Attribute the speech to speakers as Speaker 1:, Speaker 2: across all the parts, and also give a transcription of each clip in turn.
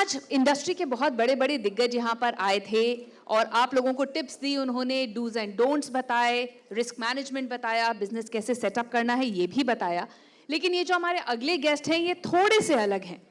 Speaker 1: आज इंडस्ट्री के बहुत बड़े बड़े दिग्गज यहाँ पर आए थे और आप लोगों को टिप्स दी, उन्होंने डूज एंड डोंट्स बताए, रिस्क मैनेजमेंट बताया, बिजनेस कैसे सेटअप करना है ये भी बताया। लेकिन ये जो हमारे अगले गेस्ट हैं ये थोड़े से अलग हैं।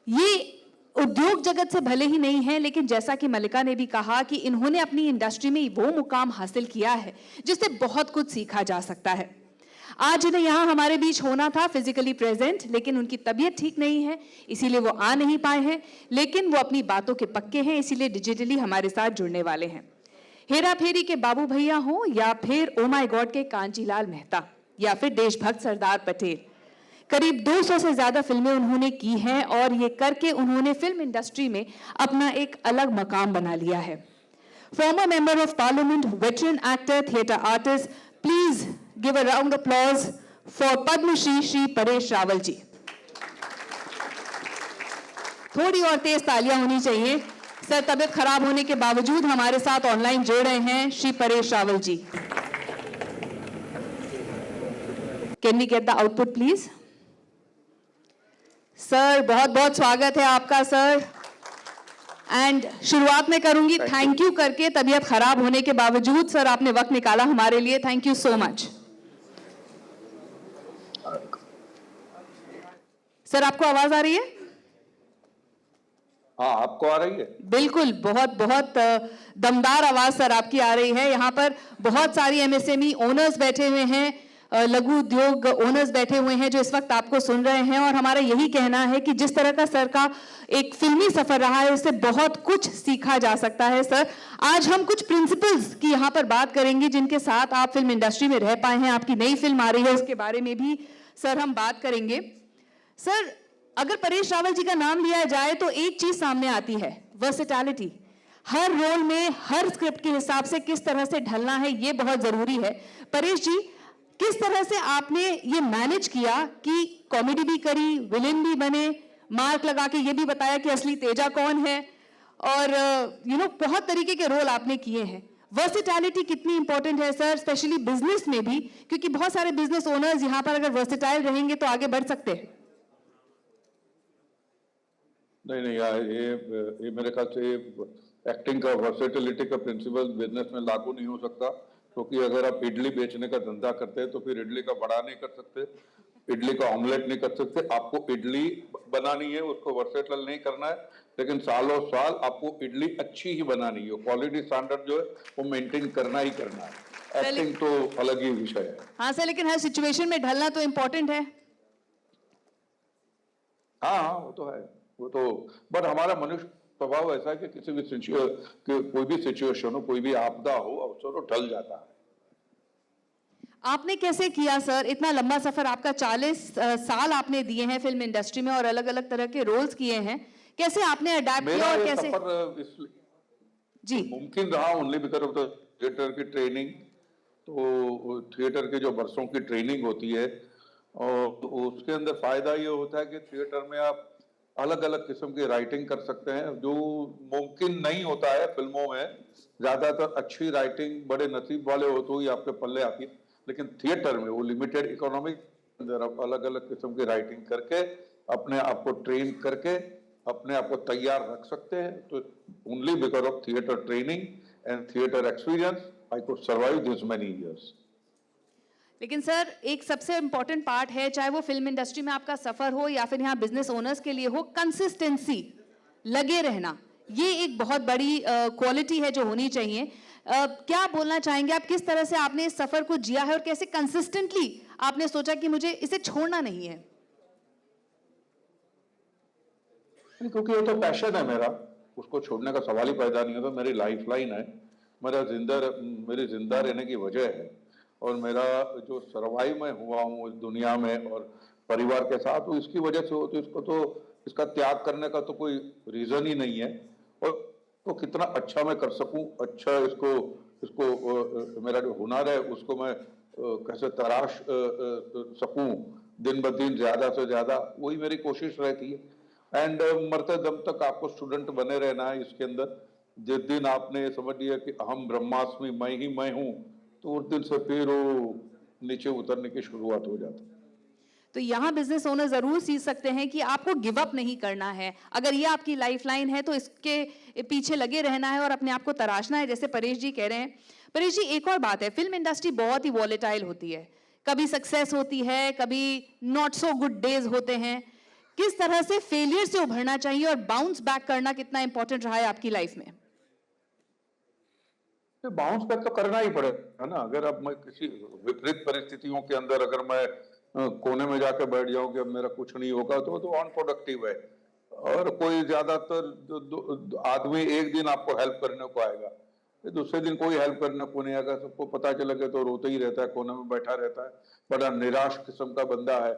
Speaker 1: ये उद्योग जगत से भले ही नहीं है, लेकिन जैसा कि मल्लिका ने भी कहा कि इन्होंने अपनी इंडस्ट्री में वो मुकाम हासिल किया है जिससे बहुत कुछ सीखा जा सकता है। आज इन्हें यहाँ हमारे बीच होना था फिजिकली प्रेजेंट, लेकिन उनकी तबीयत ठीक नहीं है, इसीलिए वो आ नहीं पाए हैं। लेकिन वो अपनी बातों के पक्के हैं, इसीलिए डिजिटली हमारे साथ जुड़ने वाले हैं। हेरा फेरी के बाबू भैया हों या फिर ओ माय गॉड के कांचीलाल मेहता या फिर देशभक्त सरदार पटेल, करीब 200 से ज्यादा फिल्में उन्होंने की हैं और ये करके उन्होंने फिल्म इंडस्ट्री में अपना एक अलग मकाम बना लिया है। Former member of parliament, veteran actor, theatre artist, please give a round applause for Padmashri Shri Paresh Rawal ji. थोड़ी और तेज तालियां होनी चाहिए। सर तबीयत खराब होने के बावजूद हमारे साथ ऑनलाइन जुड़ रहे हैं Shri Paresh Rawal ji. Can we get the output please? Sir बहुत बहुत स्वागत है आपका सर। एंड शुरुआत में करूंगी थैंक यू करके, तबीयत खराब होने के बावजूद सर आपने वक्त निकाला हमारे लिए, thank you so much. Sir आपको आवाज आ रही है?
Speaker 2: हाँ, आपको आ रही है?
Speaker 1: बिल्कुल, बहुत बहुत दमदार आवाज सर आपकी आ रही है। यहाँ पर बहुत सारी एमएसएमई ओनर्स बैठे हुए हैं, लघु उद्योग ओनर्स बैठे हुए हैं जो इस वक्त आपको सुन रहे हैं, और हमारा यही कहना है कि जिस तरह का सर का एक फिल्मी सफर रहा है उससे बहुत कुछ सीखा जा सकता है। सर आज हम कुछ प्रिंसिपल्स की यहाँ पर बात करेंगे जिनके साथ आप फिल्म इंडस्ट्री में रह पाए हैं। आपकी नई फिल्म आ रही है, उसके बारे में भी सर हम बात करेंगे। सर अगर परेश रावल जी का नाम लिया जाए तो एक चीज सामने आती है, वर्सेटैलिटी। हर रोल में हर स्क्रिप्ट के हिसाब से किस तरह से ढलना है ये बहुत जरूरी है। परेश जी किस तरह से आपने ये मैनेज किया कि कॉमेडी भी करी, विलेन भी बने, मार्क लगा के ये भी बताया कि असली तेजा कौन है, और बहुत तरीके के रोल आपने किए हैं। वर्सेटैलिटी कितनी इंपॉर्टेंट है सर, स्पेशली बिजनेस में भी, क्योंकि बहुत सारे बिजनेस ओनर्स यहाँ पर अगर वर्सेटाइल रहेंगे तो आगे बढ़ सकते हैं।
Speaker 2: नहीं यार, ये मेरे ख्याल से एक्टिंग का वर्सेटिलिटी का प्रिंसिपल बिजनेस में लागू नहीं हो सकता, क्योंकि अगर आप इडली बेचने का धंधा करते हैं तो फिर इडली का बड़ा नहीं कर सकते, इडली का ऑमलेट नहीं कर सकते। आपको इडली बनानी है, उसको वर्सेटाइल नहीं करना है, लेकिन सालों साल आपको इडली अच्छी ही बनानी है। क्वालिटी स्टैंडर्ड जो है वो मेंटेन करना ही करना है। एक्टिंग तो अलग ही विषय है।
Speaker 1: हाँ सर, लेकिन हर सिचुएशन में ढलना तो इम्पोर्टेंट है।
Speaker 2: हाँ वो तो है, वो तो, बट हमारा मनुष्य स्वभाव ऐसा है कि किसी भी कोई भी सिचुएशन हो, कोई भी आपदा हो, अवसर हो, ढल जाता है।
Speaker 1: आपने कैसे किया सर? इतना लंबा सफर आपका, 40 साल आपने दिए हैं फिल्म इंडस्ट्री में और अलग अलग तरह के रोल्स किए हैं, कैसे आपने अडैप्ट किया और कैसे
Speaker 2: सफर
Speaker 1: जी
Speaker 2: मुमकिन रहा only because of the theatre की ट्रेनिंग। तो थिएटर के जो बरसों की ट्रेनिंग होती है, और उसके अंदर फायदा ये होता है कि थिएटर में आप अलग अलग किस्म की राइटिंग कर सकते हैं, जो मुमकिन नहीं होता है फिल्मों में। ज्यादातर अच्छी राइटिंग बड़े नसीब वाले हो तो ही आपके पल्ले आती है, लेकिन थिएटर में वो लिमिटेड इकोनॉमिक अंदर आप अलग अलग किस्म की राइटिंग करके अपने आप को ट्रेन करके अपने आप को तैयार रख सकते हैं। तो only because of theatre training and theatre experience I could survive this many years.
Speaker 1: लेकिन सर एक सबसे इंपॉर्टेंट पार्ट है, चाहे वो फिल्म इंडस्ट्री में आपका सफर हो या फिर यहाँ बिजनेस ओनर्स के लिए हो, कंसिस्टेंसी, लगे रहना, ये एक बहुत बड़ी क्वालिटी है जो होनी चाहिए। क्या बोलना चाहेंगे आप, किस तरह से आपने इस सफर को जिया है और कैसे कंसिस्टेंटली आपने सोचा कि मुझे इसे छोड़ना नहीं है?
Speaker 2: क्योंकि वो तो पैशन है मेरा, उसको छोड़ने का सवाल ही पैदा नहीं होता। मेरी लाइफ लाइन है, मेरी जिंदा रहने की वजह है, और मेरा जो सर्वाइव मैं हुआ हूँ इस दुनिया में और परिवार के साथ, तो इसकी वजह से हो, तो इसको तो इसका त्याग करने का तो कोई रीजन ही नहीं है। और तो कितना अच्छा मैं कर सकूं, अच्छा इसको इसको मेरा जो हुनर है उसको मैं कैसे तराश सकूं दिन ब दिन ज्यादा से ज्यादा, वही मेरी कोशिश रहती है। एंड मरते दम तक आपको स्टूडेंट बने रहना है इसके अंदर। जिस दिन आपने समझ लिया कि अहम ब्रह्मास्मि मैं ही मैं हूं, तो उस दिन से फिर वो नीचे उतरने की शुरुआत हो जाती है।
Speaker 1: तो यहाँ बिजनेस ओनर जरूर सीख सकते हैं कि आपको गिव अप नहीं करना है। अगर ये आपकी लाइफलाइन है तो इसके पीछे लगे रहना है और अपने आप को तराशना है, जैसे परेश जी कह रहे हैं। परेश जी, एक और बात है, फिल्म इंडस्ट्री बहुत ही वॉलेटाइल होती है, कभी सक्सेस होती है, कभी नॉट सो गुड डेज होते हैं। किस तरह से फेलियर से उभरना चाहिए और बाउंस बैक करना कितना इंपॉर्टेंट रहा है आपकी लाइफ में?
Speaker 2: तो बाउंस बैक तो करना ही पड़ेगा ना। अगर अब मैं किसी विपरीत परिस्थितियों के अंदर अगर मैं कोने में जाकर बैठ जाऊं कि अब मेरा कुछ नहीं होगा, तो अनप्रोडक्टिव है। और कोई ज्यादातर आदमी एक दिन आपको हेल्प करने को आएगा, फिर दूसरे दिन कोई हेल्प करने को नहीं आएगा। सबको पता चला कि तो रोते ही रहता है, कोने में बैठा रहता है, बड़ा निराश किस्म का बंदा है।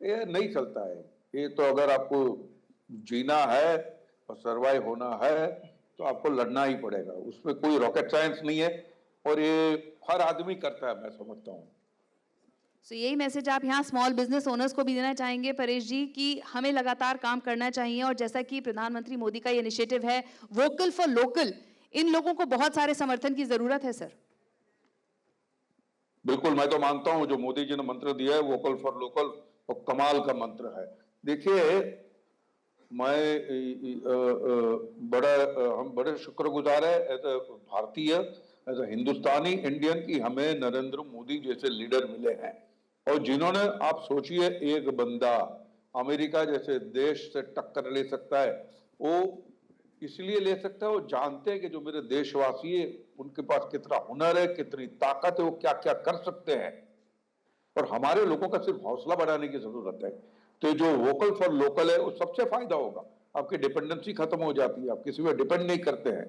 Speaker 2: ये नहीं चलता है। ये तो अगर आपको जीना है और सर्वाइव होना है तो आपको लड़ना ही पड़ेगा। उसमें कोई रॉकेट साइंस नहीं है और ये हर आदमी करता है, मैं समझता हूँ।
Speaker 1: सो यही मैसेज आप यहाँ स्मॉल बिजनेस ओनर्स को भी देना चाहेंगे परेश जी, कि हमें लगातार काम करना चाहिए, और जैसा कि प्रधानमंत्री मोदी का ये इनिशिएटिव है वोकल फॉर लोकल, इन लोगों को बहुत सारे समर्थन की जरूरत है सर।
Speaker 2: बिल्कुल, मैं तो मानता हूँ जो मोदी जी ने मंत्र दिया है वोकल फॉर लोकल, वो कमाल का मंत्र है। देखिए, मैं हम बड़े शुक्रगुजार है एज ए भारतीय, एज ए हिंदुस्तानी इंडियन, की हमें नरेंद्र मोदी जैसे लीडर मिले हैं। और जिन्होंने, आप सोचिए, एक बंदा अमेरिका जैसे देश से टक्कर ले सकता है। वो इसलिए ले सकता है, वो जानते हैं कि जो मेरे देशवासी है उनके पास कितना हुनर है, कितनी ताकत है, वो क्या क्या कर सकते हैं। और हमारे लोगों का सिर्फ हौसला बढ़ाने की जरूरत है। तो जो वोकल फॉर लोकल है, वो सबसे फायदा होगा। आपकी डिपेंडेंसी खत्म हो जाती है, आप किसी पे डिपेंड नहीं करते हैं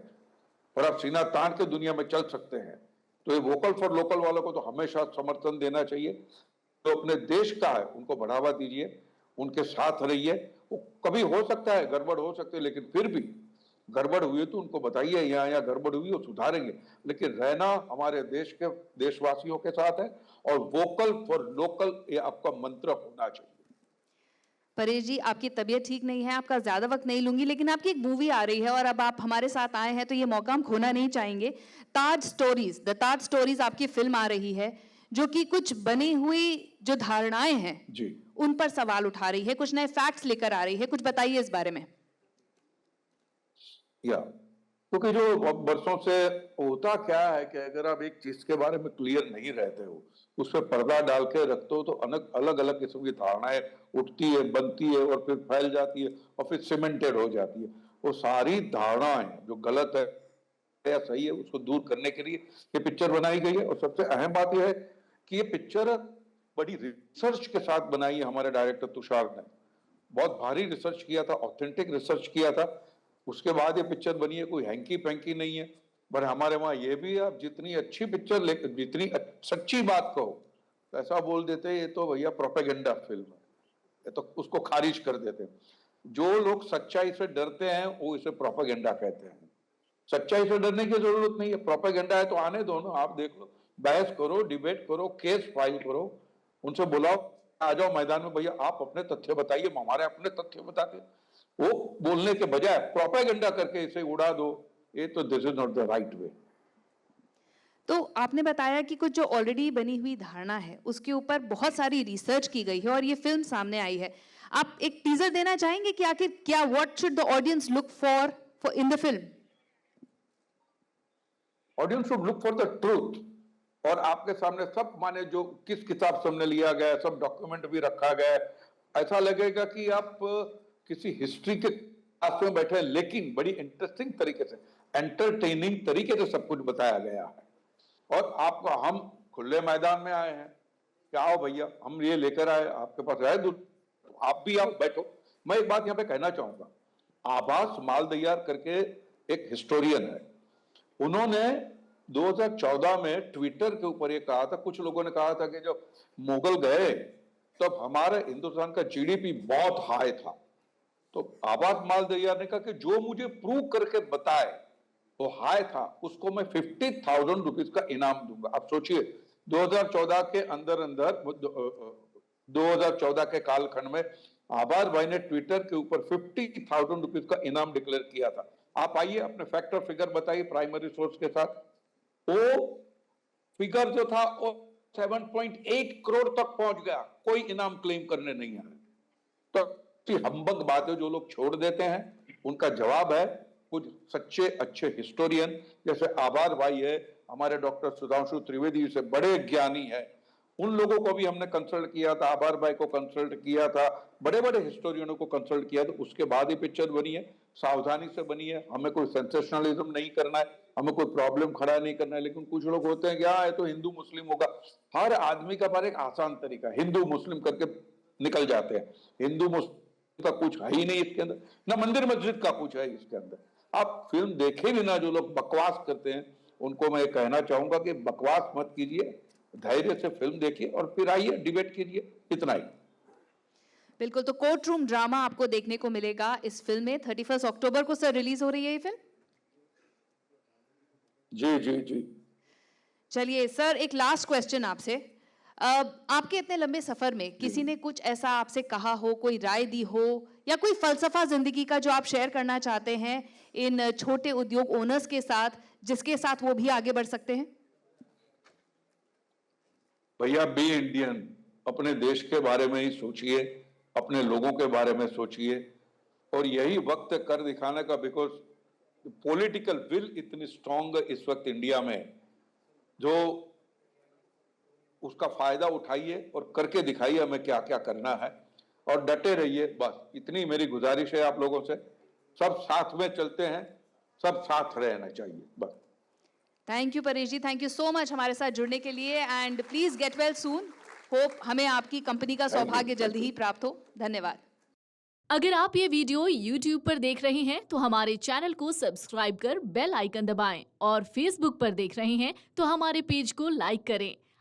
Speaker 2: और आप सीना तान के दुनिया में चल सकते हैं। तो ये वोकल फॉर लोकल वालों को तो हमेशा समर्थन देना चाहिए। तो अपने देश का है, उनको बढ़ावा दीजिए, उनके साथ रहिए। वो कभी हो सकता है गड़बड़ हो सकती है, लेकिन फिर भी गड़बड़ हुई तो उनको बताइए, यहाँ गड़बड़ हुई, वो सुधारेंगे। लेकिन रहना हमारे देश के देशवासियों के साथ है और वोकल फॉर लोकल ये आपका मंत्र होना चाहिए।
Speaker 1: परेश जी, आपकी तबीयत ठीक नहीं है, आपका ज्यादा वक्त नहीं लूंगी, लेकिन आपकी एक मूवी आ रही है और अब आप हमारे साथ आए हैं तो ये मौका हम खोना नहीं चाहेंगे। ताज स्टोरीज, द ताज स्टोरीज आपकी फिल्म आ रही है, जो कि कुछ बनी हुई जो धारणाएं हैं
Speaker 2: जी,
Speaker 1: उन पर सवाल उठा रही है, कुछ नए फैक्ट्स लेकर आ रही है। कुछ बताइए इस बारे में।
Speaker 2: या क्योंकि जो बरसों से होता क्या है कि अगर आप एक चीज के बारे में क्लियर नहीं रहते हो, उस पर पर्दा डाल के रखते हो, तो अलग अलग किस्म की धारणाएं उठती है, बनती है और फिर फैल जाती है और फिर सीमेंटेड हो जाती है। वो सारी धारणाएं जो गलत है या सही है, उसको दूर करने के लिए ये पिक्चर बनाई गई है। और सबसे अहम बात यह है कि ये पिक्चर बड़ी रिसर्च के साथ बनाई है। हमारे डायरेक्टर तुषार ने बहुत भारी रिसर्च किया था, ऑथेंटिक रिसर्च किया था, उसके बाद ये पिक्चर बनी है। कोई हैंकी पैंकी नहीं है। पर हमारे वहां ये भी, आप जितनी अच्छी पिक्चर लेकर जितनी सच्ची बात कहो तो ऐसा बोल देते हैं ये तो भैया प्रोपेगेंडा फिल्म है, ये तो उसको खारिज कर देते हैं। जो लोग सच्चाई से डरते हैं वो इसे प्रोपेगेंडा कहते हैं। सच्चाई से डरने की जरूरत नहीं है, प्रोपेगेंडा है तो आने दो ना। आप देख लो, बहस करो, डिबेट करो, केस फाइल करो, उनसे बुलाओ, आ जाओ मैदान में, भैया आप अपने तथ्य बताइए, हम हमारे अपने तथ्य बताते। वो बोलने के बजाय प्रोपेगेंडा करके इसे उड़ा दो, ये तो this is not the right way.
Speaker 1: तो आपने बताया कि कुछ जो ऑलरेडी बनी हुई धारणा है उसके ऊपर बहुत सारी रिसर्च की गई है और ये फिल्म सामने आई है। आप एक टीजर देना चाहेंगे कि आखिर क्या, what should the audience look for in the film?
Speaker 2: Audience should look for the truth. और आपके सामने सब, माने जो किस किताब से हमने लिया गया, सब डॉक्यूमेंट भी रखा गया है। ऐसा लगेगा कि आप किसी हिस्ट्री के क्लास में बैठे हैं, लेकिन बड़ी इंटरेस्टिंग तरीके से, एंटरटेनिंग तरीके से सब कुछ बताया गया है। और आपको, हम खुले मैदान में आए हैं कि आओ भैया हम ये लेकर आए, आपके पास है दूध, आप भी आओ, बैठो। मैं एक बात यहाँ पे कहना चाहूंगा, आभास मालदैयार करके एक हिस्टोरियन है, उन्होंने 2014 में ट्विटर के ऊपर ये कहा था, कुछ लोगों ने कहा था कि जब मुगल गए तब हमारे हिंदुस्तान का जीडीपी बहुत हाई था। तो आबाद मालदैयार ने कहा कि जो मुझे प्रूव करके बताए वो हाई था, उसको मैं 50,000 रुपीज का इनाम दूंगा। आप सोचिए, 2014 के अंदर 2014 के कालखंड में आबाद भाई ने ट्विटर के ऊपर 50,000 रुपीज का इनाम डिक्लेयर किया था। आप आइए, अपने फैक्टर फिगर बताइए प्राइमरी सोर्स के साथ। वो फिगर जो था वो 7.8 करोड़ तक पहुंच गया, कोई इनाम क्लेम करने नहीं आया। तो हम्बग बातें जो लोग छोड़ देते हैं, उनका जवाब है कुछ सच्चे अच्छे हिस्टोरियन, जैसे आभार भाई है, हमारे डॉक्टर सुधांशु त्रिवेदी से बड़े ज्ञानी है, उन लोगों को भी हमने कंसल्ट किया था, आभार भाई को कंसल्ट किया था, बड़े बड़े हिस्टोरियनों को कंसल्ट किया था, उसके बाद ही पिक्चर बनी है, सावधानी से बनी है, हमें कोई सेंसेशनलिज्म नहीं करना है, हमें कोई प्रॉब्लम खड़ा नहीं करना है। लेकिन कुछ लोग होते हैं कि हाँ, ये तो हिंदू मुस्लिम होगा, हर आदमी का पर एक आसान तरीका है, हिंदू मुस्लिम करके निकल जाते हैं। हिंदू मुस्लिम का कुछ है ही नहीं इसके अंदर, ना मंदिर मस्जिद का कुछ है इसके अंदर। आप फिल्म देखे भी ना, जो लोग बकवास करते हैं उनको मैं कहना चाहूंगा कि बकवास मत कीजिए, धैर्य से फिल्म देखिए और फिर आइए डिबेट कीजिए, इतना ही।
Speaker 1: बिल्कुल, तो कोर्ट रूम ड्रामा आपको देखने को मिलेगा इस फिल्म में। 31 अक्टूबर को सर रिलीज हो रही है ये फिल्म।
Speaker 2: जी जी जी।
Speaker 1: चलिए सर, एक लास्ट क्वेश्चन आपसे। आपके इतने लंबे सफर में किसी ने कुछ ऐसा आपसे कहा हो, कोई राय दी हो, या कोई फलसफा जिंदगी का जो आप शेयर करना चाहते हैं इन छोटे उद्योग ओनर्स के साथ, जिसके साथ वो भी आगे बढ़ सकते हैं?
Speaker 2: भैया, बी इंडियन, अपने देश के बारे में ही सोचिए, अपने लोगों के बारे में सोचिए, और यही वक्त कर दिखाने का, बिकॉज पॉलिटिकल विल इतनी स्ट्रांग इस वक्त इंडिया में, जो उसका फायदा उठाइए और करके दिखाइए हमें क्या क्या करना है, और डटे रहिए, बस इतनी मेरी गुजारिश है आप लोगों से। सब साथ में चलते हैं, सब साथ रहना चाहिए, बस।
Speaker 1: Thank you Paresh ji, thank you so much हमारे साथ जुड़ने के लिए, and please get well soon. Hope हमें आपकी कंपनी का सौभाग्य जल्दी ही प्राप्त हो। धन्यवाद।
Speaker 3: अगर आप ये वीडियो YouTube पर देख रहे हैं तो हमारे चैनल को सब्सक्राइब कर बेल आइकन दबाएं, और Facebook पर देख रहे हैं तो हमारे पेज को लाइक करें।